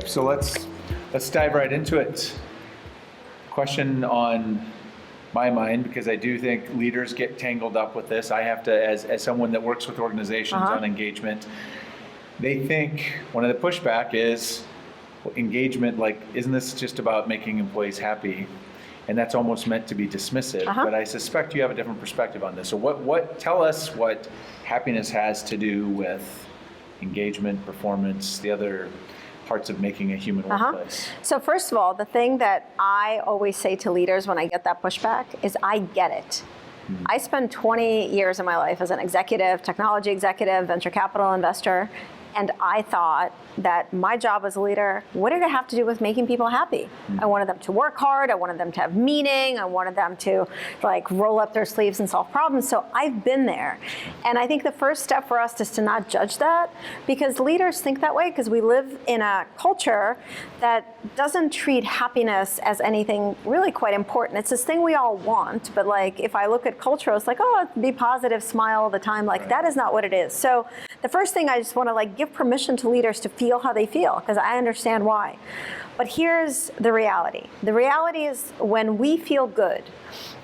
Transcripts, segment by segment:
Great. So let's dive right into it. Question on my mind, because I do think leaders get tangled up with this. I have to, as someone that works with organizations on engagement, they think one of the pushback is engagement, like, isn't this just about making employees happy? And that's almost meant to be dismissive, but I suspect you have a different perspective on this. So tell us what happiness has to do with engagement, performance, the other parts of making a human workplace. So first of all, the thing that I always say to leaders when I get that pushback is I get it. I spent 20 years of my life as an executive, technology executive, venture capital investor, and I thought that my job as a leader, what did it have to do with making people happy? I wanted them to work hard, I wanted them to have meaning, I wanted them to like roll up their sleeves and solve problems. So I've been there. And I think the first step for us is to not judge that, because leaders think that way because we live in a culture that doesn't treat happiness as anything really quite important. It's this thing we all want, but like if I look at culture, it's like, oh, be positive, smile all the time. Like that is not what it is. So the first thing I just want to like give permission to leaders to feel how they feel, because I understand why. But here's the reality. The reality is when we feel good,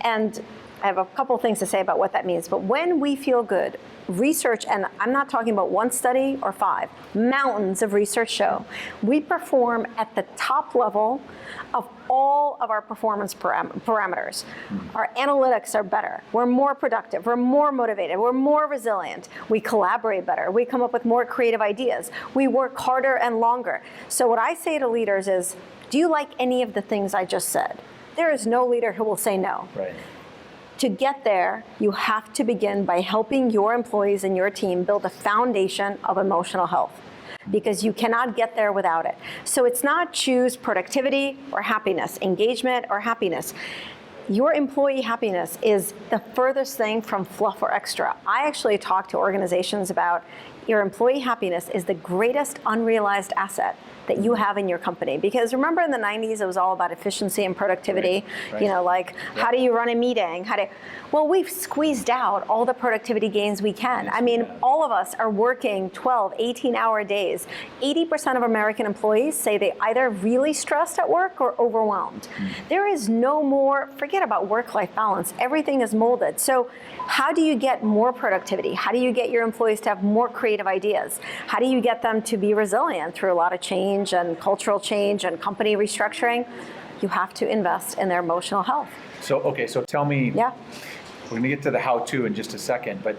and I have a couple things to say about what that means, but when we feel good, research, and I'm not talking about one study or 5, mountains of research show, we perform at the top level of all of our performance parameters. Our analytics are better. We're more productive. We're more motivated. We're more resilient. We collaborate better. We come up with more creative ideas. We work harder and longer. So what I say to leaders is, do you like any of the things I just said? There is no leader who will say no. Right. To get there, you have to begin by helping your employees and your team build a foundation of emotional health, because you cannot get there without it. So it's not choose productivity or happiness, engagement or happiness. Your employee happiness is the furthest thing from fluff or extra. I actually talk to organizations about your employee happiness is the greatest unrealized asset that you have in your company. Because remember in the 90s, it was all about efficiency and productivity. Right. You know, like how do you run a meeting? Well, we've squeezed out all the productivity gains we can. I mean, all of us are working 12, 18-hour days. 80% of American employees say they either really stressed at work or overwhelmed. There is no more, forget about work-life balance. Everything is molded. So how do you get more productivity? How do you get your employees to have more creative ideas? How do you get them to be resilient through a lot of change and cultural change and company restructuring? You have to invest in their emotional health. So, okay, so tell me, we're going to get to the how-to in just a second, but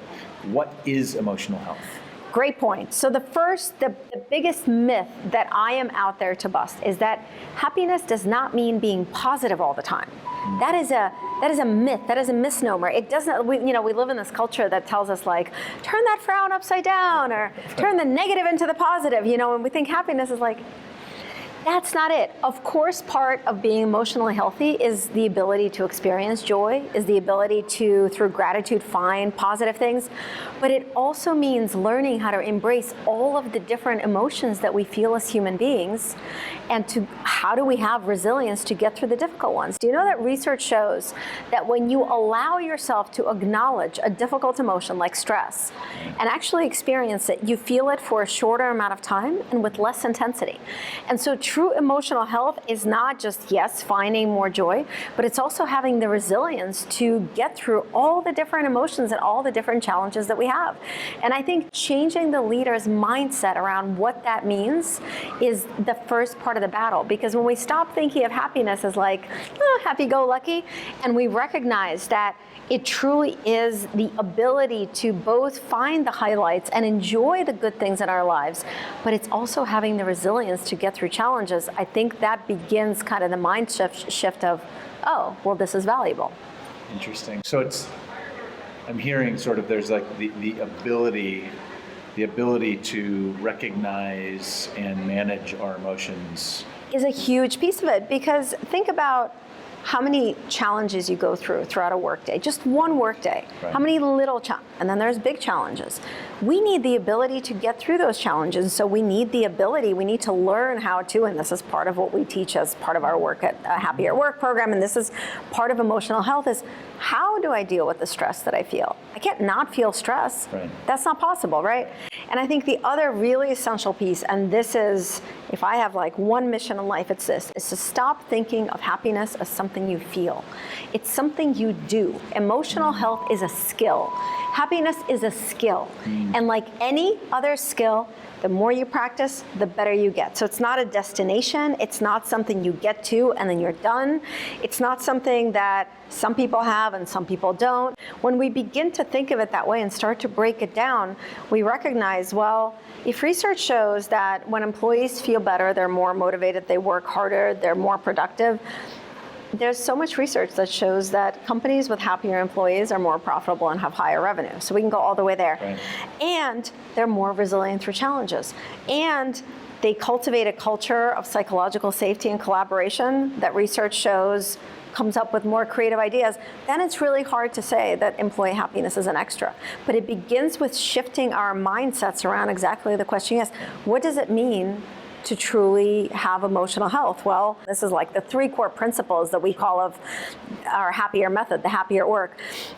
what is emotional health? Great point. So the biggest myth that I am out there to bust is that happiness does not mean being positive all the time. That is a myth. That is a misnomer. It doesn't. We live in this culture that tells us like, turn that frown upside down or turn the negative into the positive. And we think happiness is like. That's not it. Of course, part of being emotionally healthy is the ability to experience joy, is the ability to, through gratitude, find positive things. But it also means learning how to embrace all of the different emotions that we feel as human beings, and to how do we have resilience to get through the difficult ones. Do you know that research shows that when you allow yourself to acknowledge a difficult emotion like stress and actually experience it, you feel it for a shorter amount of time and with less intensity. And so true emotional health is not just, yes, finding more joy, but it's also having the resilience to get through all the different emotions and all the different challenges that we have. And I think changing the leader's mindset around what that means is the first part of the battle. Because when we stop thinking of happiness as like, happy-go-lucky, and we recognize that it truly is the ability to both find the highlights and enjoy the good things in our lives, but it's also having the resilience to get through challenges. I think that begins kind of the mind shift of, oh, well, this is valuable. Interesting. So I'm hearing sort of there's like the ability to recognize and manage our emotions is a huge piece of it, because think about how many challenges you go throughout a workday, just one workday. Right. How many little challenges, and then there's big challenges. We need the ability to get through those challenges. So we need to learn how to, and this is part of what we teach as part of our work at a Happier Work program, and this is part of emotional health, is how do I deal with the stress that I feel? I can't not feel stress. Right. That's not possible, right? And I think the other really essential piece, and this is, if I have like one mission in life, it's this, is to stop thinking of happiness as something you feel. It's something you do. Emotional health is a skill. Happiness is a skill. And like any other skill, the more you practice, the better you get. So it's not a destination. It's not something you get to and then you're done. It's not something that some people have and some people don't. When we begin to think of it that way and start to break it down, we recognize, well, if research shows that when employees feel better, they're more motivated, they work harder, they're more productive, there's so much research that shows that companies with happier employees are more profitable and have higher revenue. So we can go all the way there. Right. And they're more resilient through challenges. And they cultivate a culture of psychological safety and collaboration that research shows comes up with more creative ideas. Then it's really hard to say that employee happiness is an extra. But it begins with shifting our mindsets around exactly the question you asked. What does it mean to truly have emotional health? Well, this is like the 3 core principles that we call of our Happier method, the Happier work.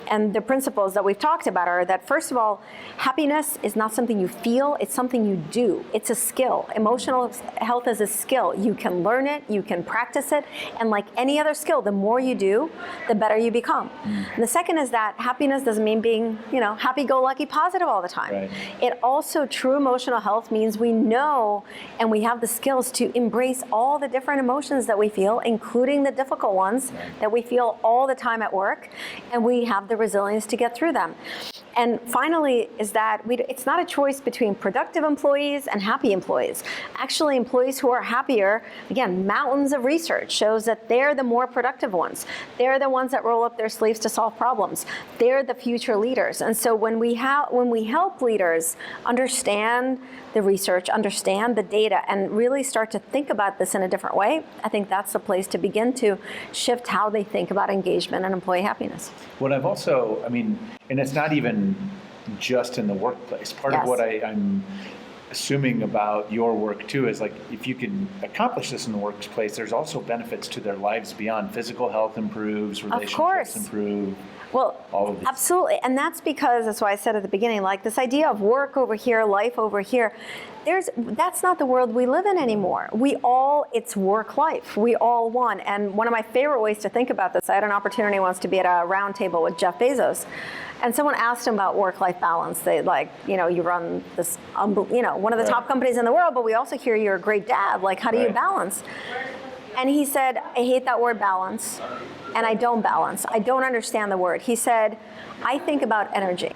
And the principles that we've talked about are that, first of all, happiness is not something you feel, it's something you do. It's a skill. Emotional health is a skill. You can learn it, you can practice it, and like any other skill, the more you do, the better you become. And the second is that happiness doesn't mean being, happy-go-lucky, positive all the time. Right. It also, true emotional health means we know and we have the skills to embrace all the different emotions that we feel, including the difficult ones that we feel all the time at work, and we have the resilience to get through them. And finally is that it's not a choice between productive employees and happy employees. Actually, employees who are happier, again, mountains of research shows that they're the more productive ones. They're the ones that roll up their sleeves to solve problems. They're the future leaders. And so when we help leaders understand the research, understand the data, and really start to think about this in a different way, I think that's the place to begin to shift how they think about engagement and employee happiness. What I've also, and it's not even just in the workplace. Part of what I'm assuming about your work too is like, if you can accomplish this in the workplace, there's also benefits to their lives beyond. Physical health improves, relationships improve. Well, all of these. Absolutely. And that's why I said at the beginning, like this idea of work over here, life over here, that's not the world we live in anymore. It's work life. We all one. And one of my favorite ways to think about this, I had an opportunity once to be at a round table with Jeff Bezos. And someone asked him about work-life balance. They you run this, one of the top companies in the world, but we also hear you're a great dad. Like, how do you balance? And he said, I hate that word balance, and I don't balance. I don't understand the word. He said, I think about energy.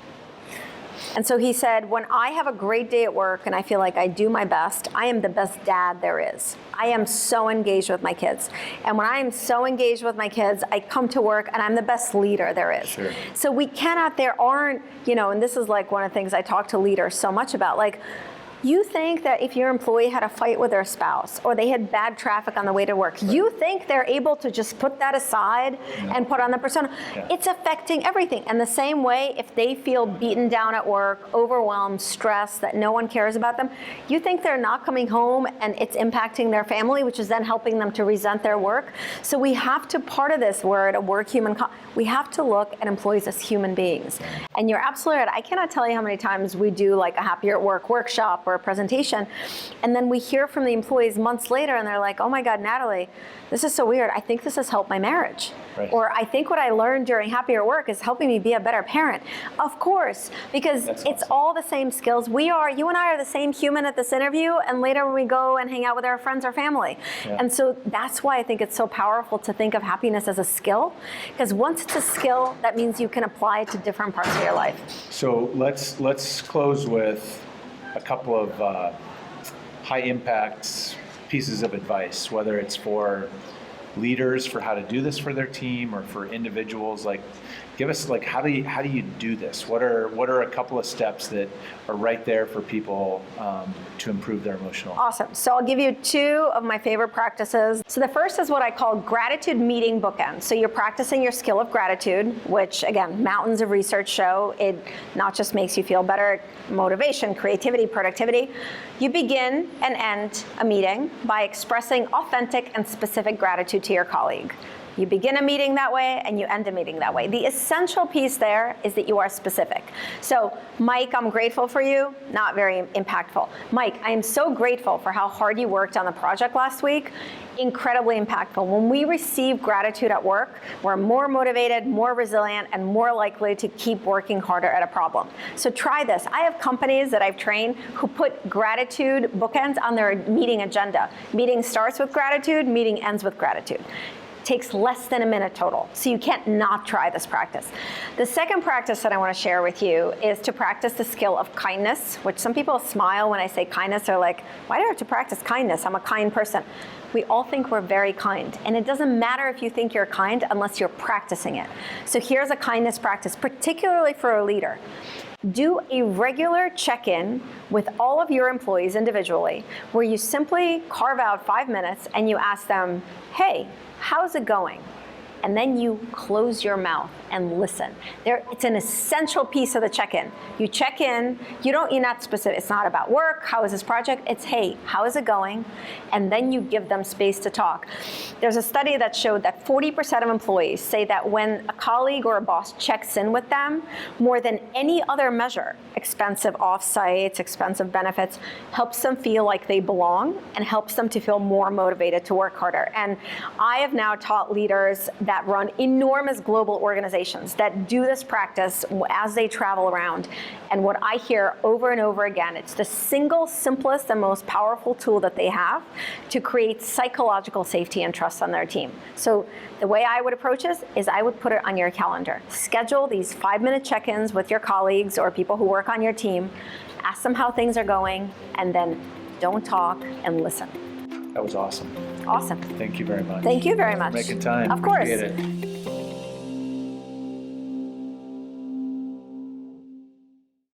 And so he said, when I have a great day at work and I feel like I do my best, I am the best dad there is. I am so engaged with my kids. And when I am so engaged with my kids, I come to work and I'm the best leader there is. Sure. So there aren't, and this is like one of the things I talk to leaders so much about, like, you think that if your employee had a fight with their spouse or they had bad traffic on the way to work, you think they're able to just put that aside and put on the persona? It's affecting everything. And the same way, if they feel beaten down at work, overwhelmed, stressed, that no one cares about them, you think they're not coming home and it's impacting their family, which is then helping them to resent their work. So we have to, part of this, we're at a work we have to look at employees as human beings. And you're absolutely right. I cannot tell you how many times we do like a Happier at Work workshop or a presentation, and then we hear from the employees months later and they're like, oh my God, Nataly, this is so weird. I think this has helped my marriage. Right. Or I think what I learned during Happier at Work is helping me be a better parent. Of course, because it's all the same skills. You and I are the same human at this interview, and later when we go and hang out with our friends or family. And so that's why I think it's so powerful to think of happiness as a skill, because once it's a skill, that means you can apply it to different parts of your life. So let's close with a couple of high impact pieces of advice, whether it's for leaders for how to do this for their team or for individuals. Like, give us like, how do you do this? What are a couple of steps that are right there for people to improve their emotional? Awesome. So I'll give you 2 of my favorite practices. So the first is what I call gratitude meeting bookends. So you're practicing your skill of gratitude, which again, mountains of research show it not just makes you feel better, motivation, creativity, productivity. You begin and end a meeting by expressing authentic and specific gratitude to your colleague. You begin a meeting that way and you end a meeting that way. The essential piece there is that you are specific. So, Mike, I'm grateful for you, not very impactful. Mike, I am so grateful for how hard you worked on the project last week. Incredibly impactful. When we receive gratitude at work, we're more motivated, more resilient, and more likely to keep working harder at a problem. So try this. I have companies that I've trained who put gratitude bookends on their meeting agenda. Meeting starts with gratitude, meeting ends with gratitude. Takes less than a minute total. So you can't not try this practice. The second practice that I want to share with you is to practice the skill of kindness, which some people smile when I say kindness. They're like, why do I have to practice kindness? I'm a kind person. We all think we're very kind. And it doesn't matter if you think you're kind unless you're practicing it. So here's a kindness practice, particularly for a leader. Do a regular check-in with all of your employees individually, where you simply carve out 5 minutes and you ask them, hey, how's it going? And then you close your mouth and listen. It's an essential piece of the check-in. You check in, you're not specific, it's not about work, how is this project? It's, hey, how is it going? And then you give them space to talk. There's a study that showed that 40% of employees say that when a colleague or a boss checks in with them, more than any other measure, expensive offsites, expensive benefits, helps them feel like they belong and helps them to feel more motivated to work harder. And I have now taught leaders that run enormous global organizations that do this practice as they travel around. And what I hear over and over again, it's the single simplest and most powerful tool that they have to create psychological safety and trust on their team. So the way I would approach this is I would put it on your calendar. Schedule these 5-minute check-ins with your colleagues or people who work on your team. Ask them how things are going, and then don't talk and listen. That was awesome. Awesome. Thank you very much. Thank you very much. For making time. Of course. Appreciate it.